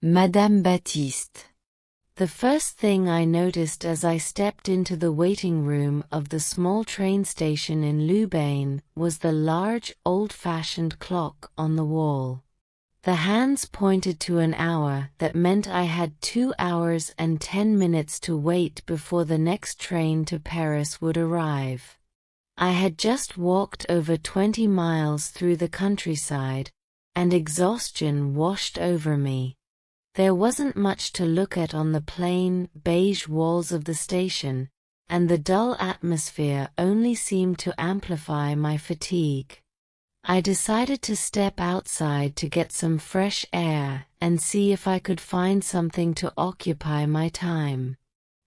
Madame Baptiste. The first thing I noticed as I stepped into the waiting room of the small train station in Loubain was the large, old-fashioned clock on the wall. The hands pointed to an hour that meant I had 2 hours and 10 minutes to wait before the next train to Paris would arrive. I had just walked over 20 miles through the countryside, and exhaustion washed over me. There wasn't much to look at on the plain, beige walls of the station, and the dull atmosphere only seemed to amplify my fatigue. I decided to step outside to get some fresh air and see if I could find something to occupy my time.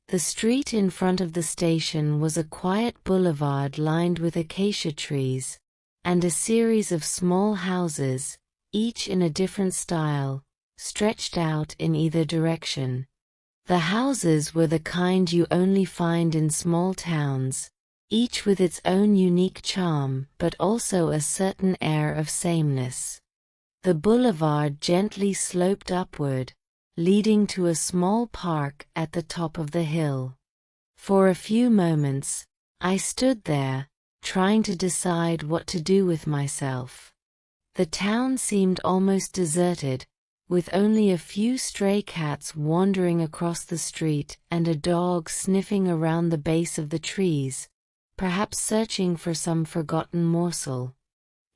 The street in front of the station was a quiet boulevard lined with acacia trees, and a series of small houses, each in a different style, stretched out in either direction. The houses were the kind you only find in small towns, each with its own unique charm but also a certain air of sameness. The boulevard gently sloped upward, leading to a small park at the top of the hill. For a few moments, I stood there, trying to decide what to do with myself. The town seemed almost deserted, with only a few stray cats wandering across the street and a dog sniffing around the base of the trees, perhaps searching for some forgotten morsel.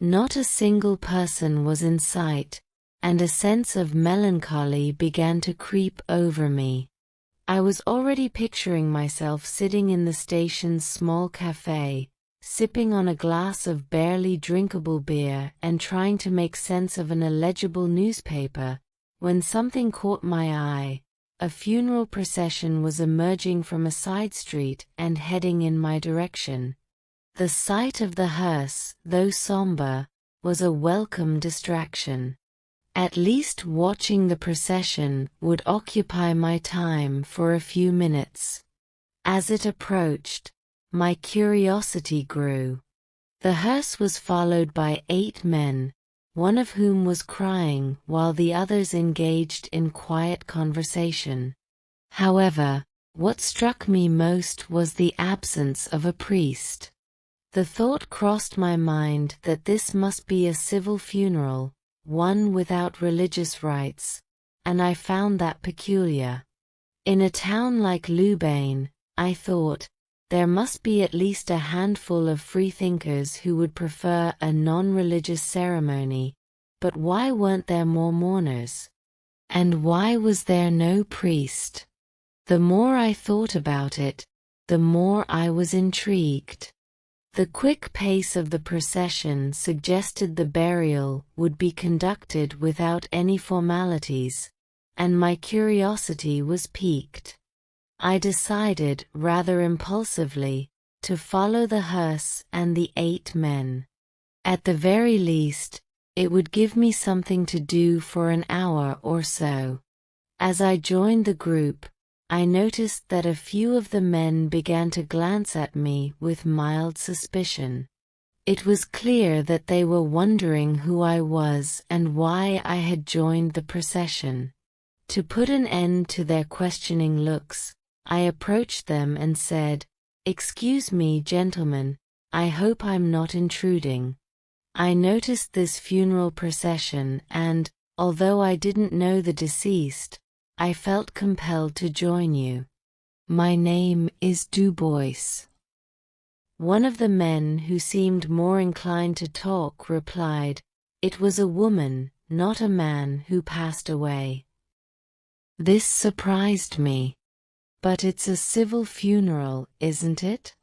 Not a single person was in sight, and a sense of melancholy began to creep over me. I was already picturing myself sitting in the station's small café, sipping on a glass of barely drinkable beer and trying to make sense of an illegible newspaper, when something caught my eye. A funeral procession was emerging from a side street and heading in my direction. The sight of the hearse, though somber, was a welcome distraction. At least watching the procession would occupy my time for a few minutes. As it approached, my curiosity grew. The hearse was followed by 8 men, one of whom was crying while the others engaged in quiet conversation. However, what struck me most was the absence of a priest. The thought crossed my mind that this must be a civil funeral, one without religious rites, and I found that peculiar. In a town like Loubain, I thought, there must be at least a handful of freethinkers who would prefer a non-religious ceremony, but why weren't there more mourners? And why was there no priest? The more I thought about it, the more I was intrigued. The quick pace of the procession suggested the burial would be conducted without any formalities, and my curiosity was piqued. I decided, rather impulsively, to follow the hearse and the 8 men. At the very least, it would give me something to do for an hour or so. As I joined the group, I noticed that a few of the men began to glance at me with mild suspicion. It was clear that they were wondering who I was and why I had joined the procession. To put an end to their questioning looks, I approached them and said, "Excuse me, gentlemen, I hope I'm not intruding. I noticed this funeral procession and, although I didn't know the deceased, I felt compelled to join you. My name is Dubois." One of the men, who seemed more inclined to talk, replied, "It was a woman, not a man, who passed away." This surprised me. "But it's a civil funeral, isn't it?"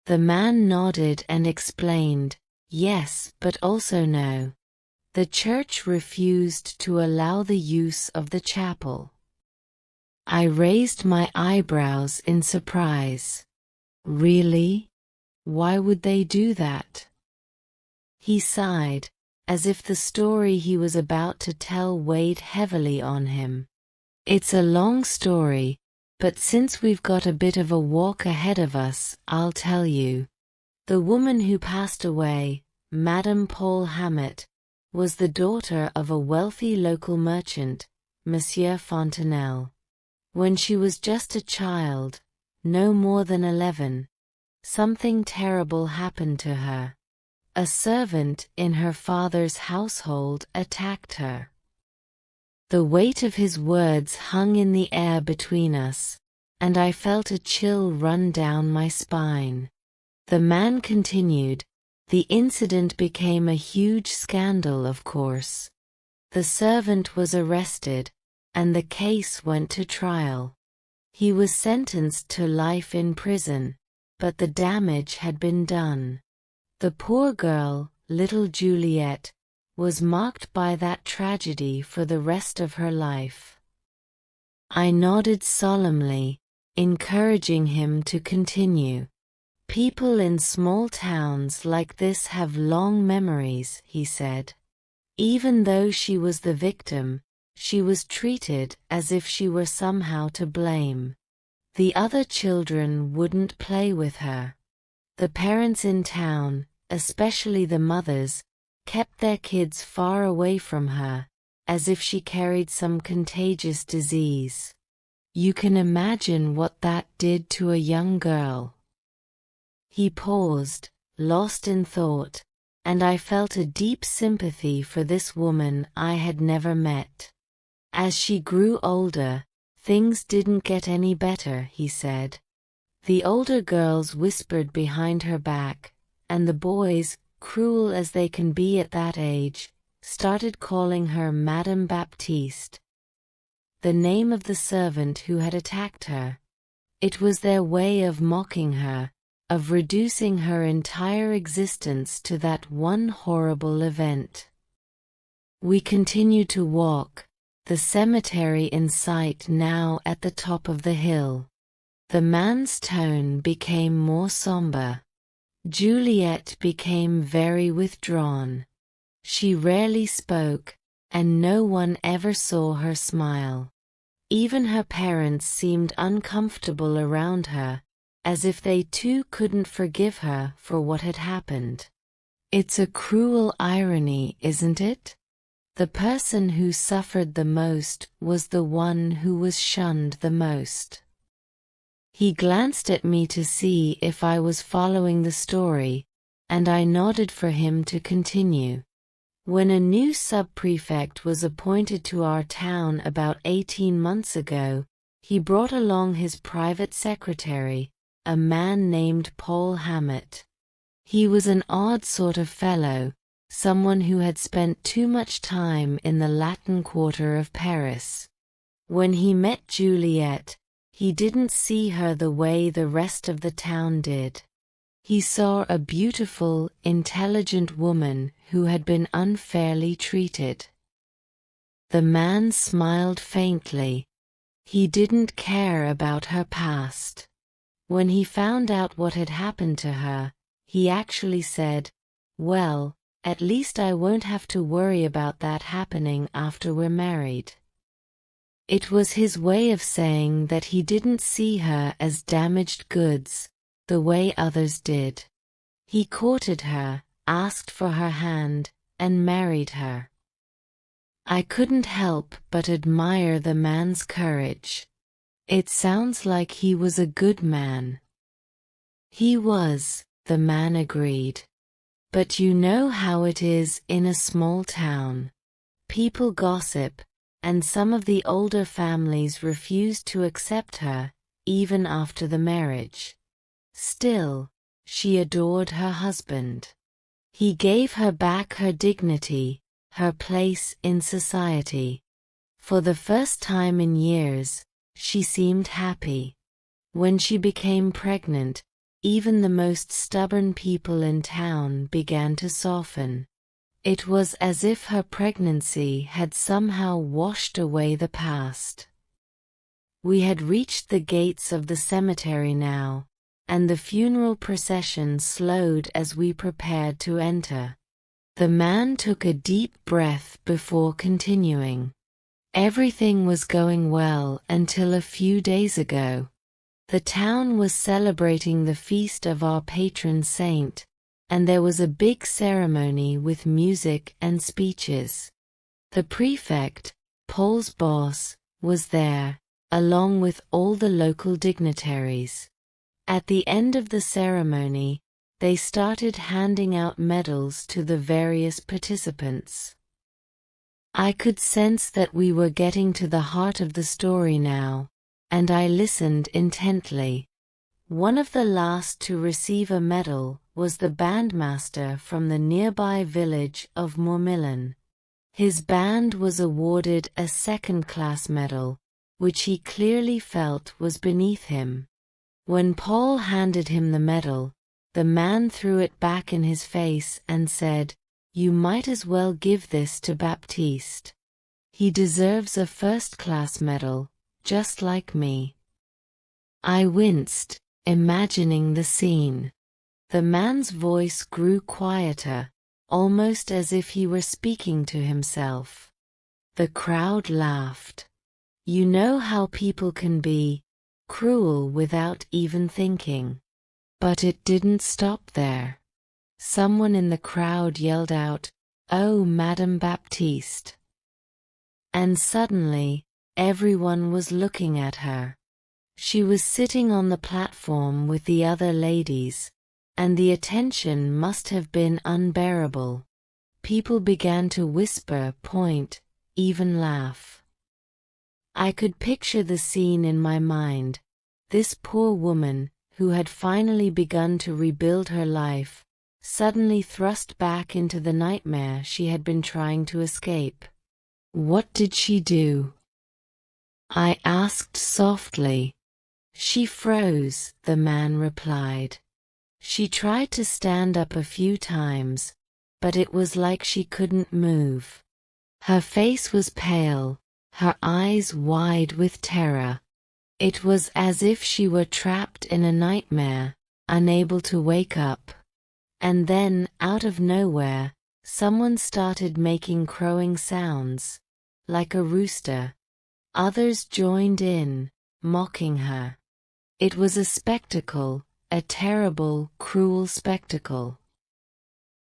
The man nodded and explained, "Yes, but also no. The church refused to allow the use of the chapel." I raised my eyebrows in surprise. "Really? Why would they do that?" He sighed, as if the story he was about to tell weighed heavily on him. "It's a long story, but since we've got a bit of a walk ahead of us, I'll tell you. The woman who passed away, Madame Paul Hammett, was the daughter of a wealthy local merchant, Monsieur Fontenelle. When she was just a child, no more than 11, something terrible happened to her. A servant in her father's household attacked her. The weight of his words hung in the air between us, and I felt a chill run down my spine. The man continued, "The incident became a huge scandal, of course. The servant was arrested, and the case went to trial. He was sentenced to life in prison, but the damage had been done. The poor girl, little Juliette, was marked by that tragedy for the rest of her life." I nodded solemnly, encouraging him to continue. "People in small towns like this have long memories," he said. "Even though she was the victim, she was treated as if she were somehow to blame. The other children wouldn't play with her. The parents in town, especially the mothers, kept their kids far away from her, as if she carried some contagious disease. You can imagine what that did to a young girl." He paused, lost in thought, and I felt a deep sympathy for this woman I had never met. "As she grew older, things didn't get any better," he said. "The older girls whispered behind her back, and the boys, cruel as they can be at that age, started calling her Madame Baptiste, the name of the servant who had attacked her. It was their way of mocking her, of reducing her entire existence to that one horrible event." We continued to walk, the cemetery in sight now at the top of the hill. The man's tone became more somber. Juliette became very withdrawn. She rarely spoke, and no one ever saw her smile. Even her parents seemed uncomfortable around her, as if they too couldn't forgive her for what had happened. It's a cruel irony, isn't it? The person who suffered the most was the one who was shunned the most. He glanced at me to see if I was following the story, and I nodded for him to continue. "When a new sub-prefect was appointed to our town about 18 months ago, he brought along his private secretary, a man named Paul Hammett. He was an odd sort of fellow, someone who had spent too much time in the Latin Quarter of Paris. When he met Juliette, he didn't see her the way the rest of the town did. He saw a beautiful, intelligent woman who had been unfairly treated." The man smiled faintly. He didn't care about her past. When he found out what had happened to her, he actually said, "Well, at least I won't have to worry about that happening after we're married." It was his way of saying that he didn't see her as damaged goods, the way others did. He courted her, asked for her hand, and married her. I couldn't help but admire the man's courage. It sounds like he was a good man. "He was," the man agreed. "But you know how it is in a small town. People gossip, and some of the older families refused to accept her, even after the marriage. Still, she adored her husband. He gave her back her dignity, her place in society. For the first time in years, she seemed happy. When she became pregnant, even the most stubborn people in town began to soften. It was as if her pregnancy had somehow washed away the past." We had reached the gates of the cemetery now, and the funeral procession slowed as we prepared to enter. The man took a deep breath before continuing. "Everything was going well until a few days ago. The town was celebrating the feast of our patron saint, and there was a big ceremony with music and speeches. The prefect, Paul's boss, was there, along with all the local dignitaries. At the end of the ceremony, they started handing out medals to the various participants. I could sense that we were getting to the heart of the story now, and I listened intently. One of the last to receive a medal was the bandmaster from the nearby village of Mourmillon. His band was awarded a second-class medal, which he clearly felt was beneath him. When Paul handed him the medal, the man threw it back in his face and said, "You might as well give this to Baptiste. He deserves a first-class medal, just like me." I winced, imagining the scene. The man's voice grew quieter, almost as if he were speaking to himself. The crowd laughed. You know how people can be cruel without even thinking. But it didn't stop there. Someone in the crowd yelled out, "Oh, Madame Baptiste." And suddenly, everyone was looking at her. She was sitting on the platform with the other ladies, and the attention must have been unbearable. People began to whisper, point, even laugh. I could picture the scene in my mind. This poor woman, who had finally begun to rebuild her life, suddenly thrust back into the nightmare she had been trying to escape. What did she do? I asked softly. She froze, the man replied. She tried to stand up a few times, but it was like she couldn't move. Her face was pale, her eyes wide with terror. It was as if she were trapped in a nightmare, unable to wake up. And then, out of nowhere, someone started making crowing sounds, like a rooster. Others joined in, mocking her. It was a spectacle, a terrible, cruel spectacle.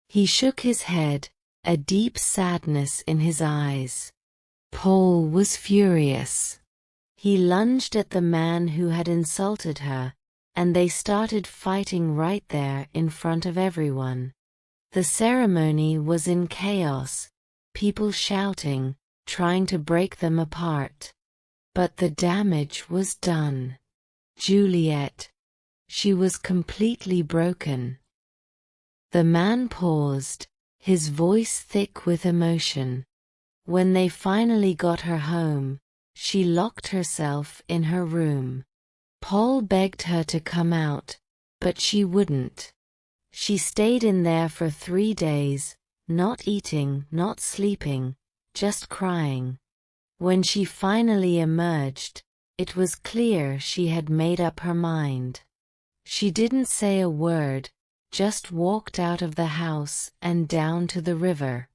He shook his head, a deep sadness in his eyes. Paul was furious. He lunged at the man who had insulted her, and they started fighting right there in front of everyone. The ceremony was in chaos, people shouting, trying to break them apart. But the damage was done. Juliet. She was completely broken. The man paused, his voice thick with emotion. When they finally got her home, she locked herself in her room. Paul begged her to come out, but she wouldn't. She stayed in there for 3 days, not eating, not sleeping, just crying. When she finally emerged, it was clear she had made up her mind. She didn't say a word, just walked out of the house and down to the river.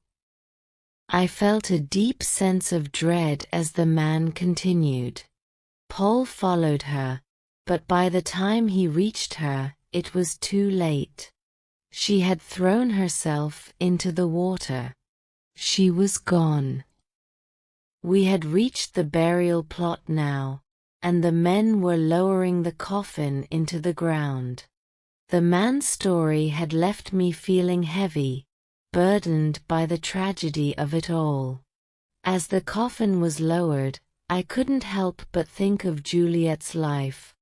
I felt a deep sense of dread as the man continued. Paul followed her, but by the time he reached her, it was too late. She had thrown herself into the water. She was gone. We had reached the burial plot now, and the men were lowering the coffin into the ground. The man's story had left me feeling heavy, burdened by the tragedy of it all. As the coffin was lowered, I couldn't help but think of Juliet's life.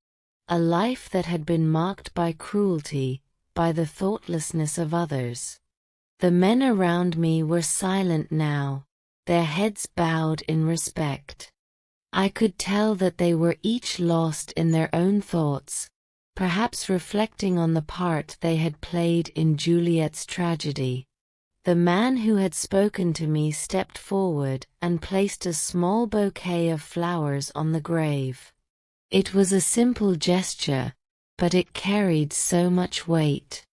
A life that had been marked by cruelty, by the thoughtlessness of others. The men around me were silent now, their heads bowed in respect. I could tell that they were each lost in their own thoughts, perhaps reflecting on the part they had played in Juliet's tragedy. The man who had spoken to me stepped forward and placed a small bouquet of flowers on the grave. It was a simple gesture, but it carried so much weight.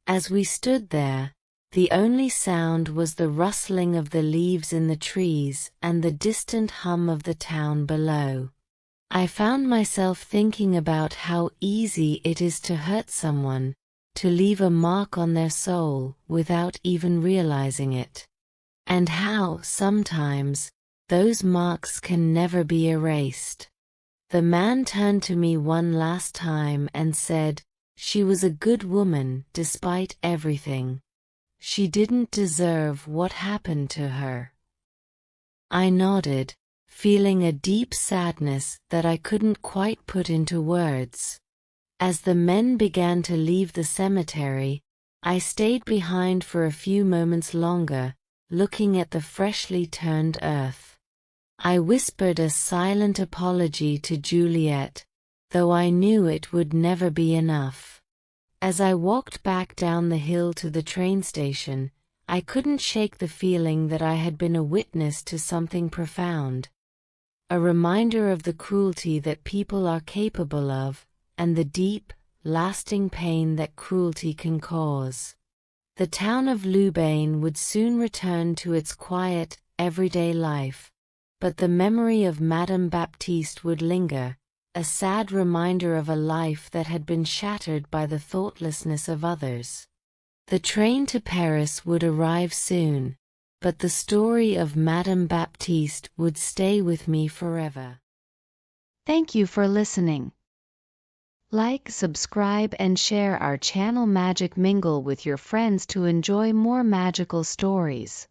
As we stood there, the only sound was the rustling of the leaves in the trees and the distant hum of the town below. I found myself thinking about how easy it is to hurt someone, to leave a mark on their soul without even realizing it. And how, sometimes, Those marks can never be erased. The man turned to me one last time and said, "She was a good woman despite everything. She didn't deserve what happened to her." I nodded, feeling a deep sadness that I couldn't quite put into words. As the men began to leave the cemetery, I stayed behind for a few moments longer, looking at the freshly turned earth. I whispered a silent apology to Juliet, though I knew it would never be enough. As I walked back down the hill to the train station, I couldn't shake the feeling that I had been a witness to something profound. A reminder of the cruelty that people are capable of, and the deep, lasting pain that cruelty can cause. The town of Loubain would soon return to its quiet, everyday life, but the memory of Madame Baptiste would linger, a sad reminder of a life that had been shattered by the thoughtlessness of others. The train to Paris would arrive soon, but the story of Madame Baptiste would stay with me forever. Thank you for listening. Like, subscribe and share our channel Magic Mingle with your friends to enjoy more magical stories.